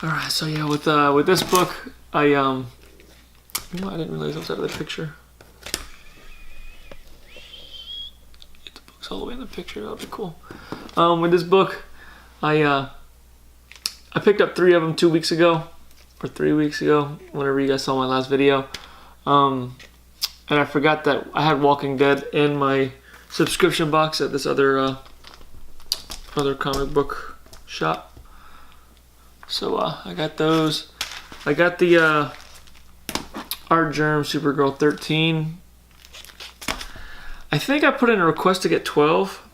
All right, so yeah, with this book, I didn't realize I was out of the picture. Get the books all the way in the picture. That'll be cool. With this book, I picked up 3 of them 2 weeks ago, or 3 weeks ago, whenever you guys saw my last video. And I forgot that I had Walking Dead in my subscription box at this other comic book shop. So I got those. I got the Artgerm Supergirl 13. I think I put in a request to get 12.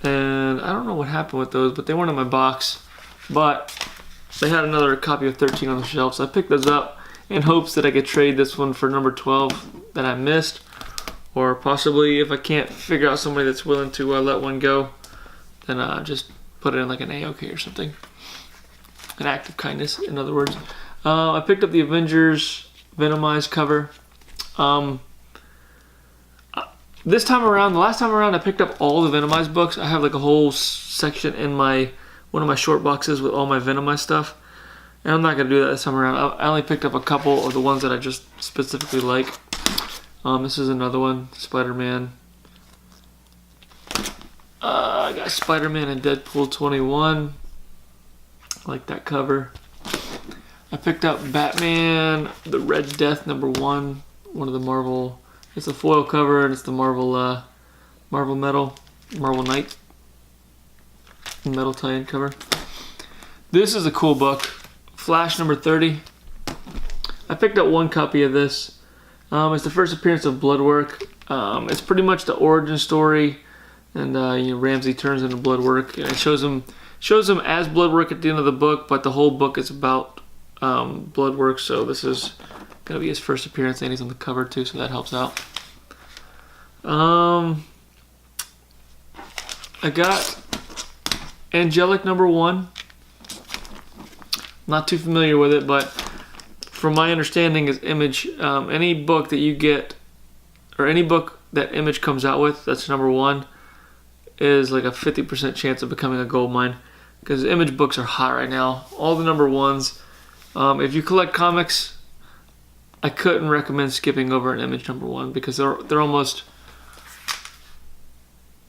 And I don't know what happened with those, but they weren't in my box. But they had another copy of 13 on the shelf, so I picked those up in hopes that I could trade this one for number 12 that I missed. Or possibly, if I can't figure out somebody that's willing to let one go, then just put it in like an A-OK or something. An act of kindness, in other words. I picked up the Avengers Venomized cover. This time around, the last time around, I picked up all the Venomized books. I have like a whole section in one of my short boxes with all my Venomized stuff. And I'm not going to do that this time around. I only picked up a couple of the ones that I just specifically like. This is another one, Spider-Man. I got Spider-Man and Deadpool 21. I like that cover. I picked up Batman, the Red Death #1, one of the Marvel. It's a foil cover and it's the Marvel Knight metal tie-in cover. This is a cool book, Flash #30. I picked up 1 copy of this. It's the first appearance of Bloodwork. It's pretty much the origin story, and Ramsey turns into Bloodwork, and it shows him as Bloodwork at the end of the book, but the whole book is about Bloodwork, so this is gonna be his first appearance, and he's on the cover too, so that helps out. I got Angelic #1. Not too familiar with it, but from my understanding is Image, any book that you get, or any book that Image comes out with that's #1 is like a 50% chance of becoming a gold mine, because Image books are hot right now. All the #1s. If you collect comics, I couldn't recommend skipping over an Image #1 because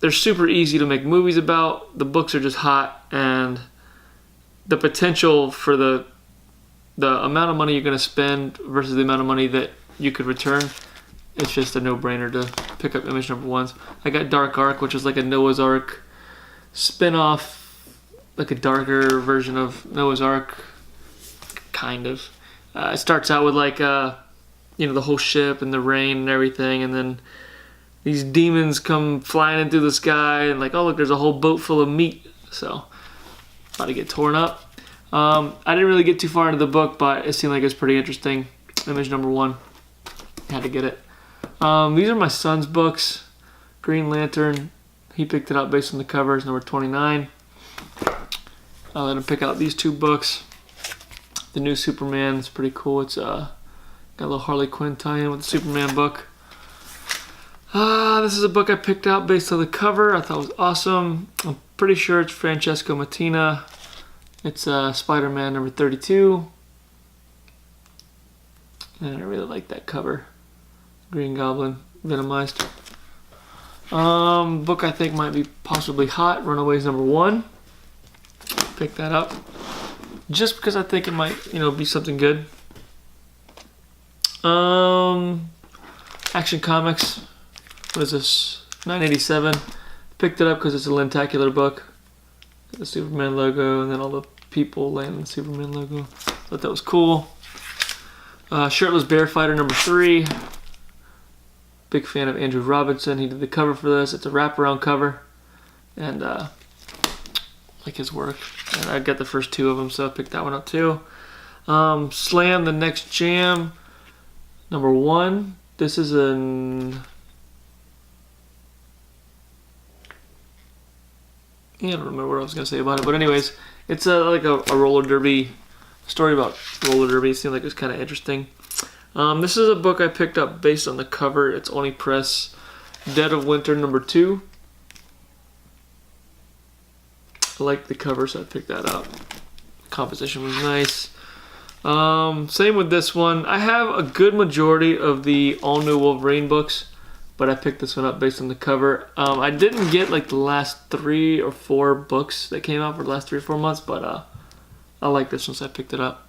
they're super easy to make movies about. The books are just hot, and the potential for the amount of money you're going to spend versus the amount of money that you could return, it's just a no-brainer to pick up Image #1s. I got Dark Ark, which is like a Noah's Ark spin-off, like a darker version of Noah's Ark, kind of. It starts out with like the whole ship and the rain and everything, and then these demons come flying in through the sky, and like, oh look, there's a whole boat full of meat, so about to get torn up. I didn't really get too far into the book, but it seemed like it was pretty interesting. Image #1, had to get it. These are my son's books. Green Lantern, he picked it up based on the covers, #29. I let him pick out these 2 books. The new Superman is pretty cool. It's got a little Harley Quinn tie-in with the Superman book. This is a book I picked out based on the cover. I thought it was awesome. I'm pretty sure it's Francesco Mattina. It's Spider-Man #32. And I really like that cover. Green Goblin, Venomized. Book I think might be possibly hot, Runaways #1. Pick that up. Just because I think it might, be something good. Action Comics. What is this? 987. Picked it up because it's a lentacular book. Got the Superman logo and then all the people laying on the Superman logo. Thought that was cool. Shirtless Bear Fighter #3. Big fan of Andrew Robinson. He did the cover for this. It's a wraparound cover. And like his work. And I got the first 2 of them, so I picked that one up too. Slam the Next Jam #1. This is I don't remember what I was going to say about it, but anyways, it's like a roller derby story about roller derby. It seemed like it was kind of interesting. This is a book I picked up based on the cover. It's Oni Press, Dead of Winter #2. I like the cover, so I picked that up. composition was nice. Same with this one. I have a good majority of the All New Wolverine books, but I picked this one up based on the cover. I didn't get like the last 3 or 4 books that came out for the last 3 or 4 months, but I like this one, so I picked it up.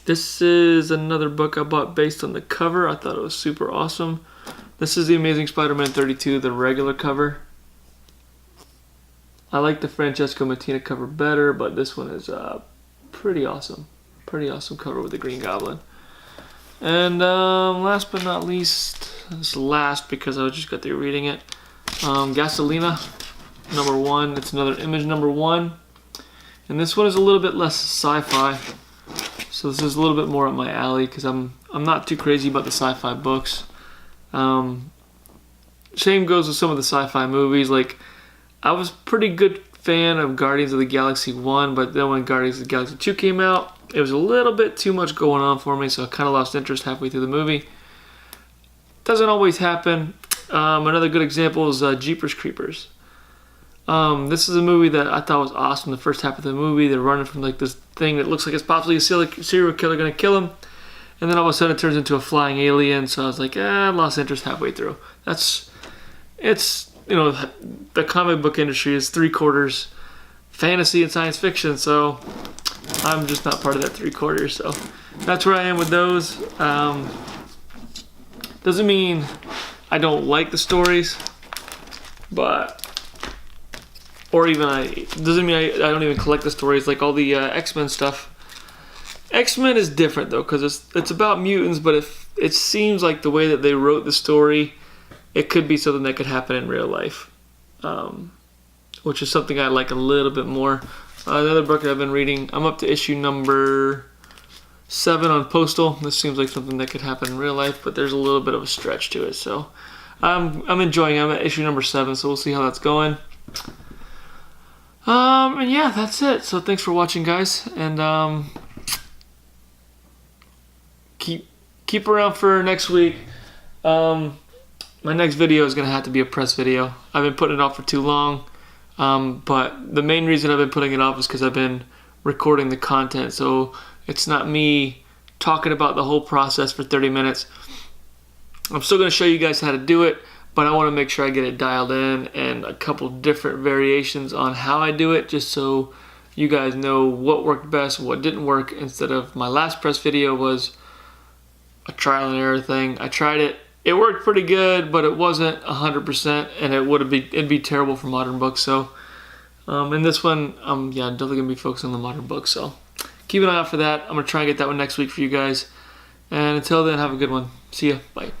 This is another book I bought based on the cover. I thought it was super awesome. This is The Amazing Spider-Man 32, the regular cover. I like the Francesco Mattina cover better, but this one is pretty awesome. Pretty awesome cover with the Green Goblin. And last but not least, this is last because I just got through reading it. Gasolina, #1. It's another Image #1. And this one is a little bit less sci-fi. So this is a little bit more up my alley because I'm not too crazy about the sci-fi books. Same goes with some of the sci-fi movies. Like, I was pretty good fan of Guardians of the Galaxy 1, but then when Guardians of the Galaxy 2 came out, it was a little bit too much going on for me, so I kind of lost interest halfway through the movie. Doesn't always happen. Another good example is Jeepers Creepers. This is a movie that I thought was awesome. The first half of the movie, they're running from like this thing that looks like it's possibly a serial killer going to kill him, and then all of a sudden it turns into a flying alien. So I was like, I lost interest halfway through. It's the comic book industry is 3/4 fantasy and science fiction, so I'm just not part of that 3/4. So that's where I am with those. Doesn't mean I don't like the stories, doesn't mean I don't even collect the stories, like all the X-Men stuff. X-Men is different though, because it's about mutants, but it seems like the way that they wrote the story, it could be something that could happen in real life, which is something I like a little bit more. Another book that I've been reading, I'm up to issue #7 on Postal. This seems like something that could happen in real life, but there's a little bit of a stretch to it. So I'm enjoying it. I'm at issue #7, so we'll see how that's going. And yeah, that's it. So thanks for watching, guys, and keep around for next week. My next video is gonna have to be a press video. I've been putting it off for too long, but the main reason I've been putting it off is because I've been recording the content, so it's not me talking about the whole process for 30 minutes. I'm still gonna show you guys how to do it, but I want to make sure I get it dialed in and a couple different variations on how I do it, just so you guys know what worked best and what didn't work, instead of my last press video was a trial and error thing. I tried it. It worked pretty good, but it wasn't 100%, and it'd be terrible for modern books. So in this one, I'm definitely gonna be focusing on the modern books. So keep an eye out for that. I'm gonna try and get that one next week for you guys. And until then, have a good one. See ya. Bye.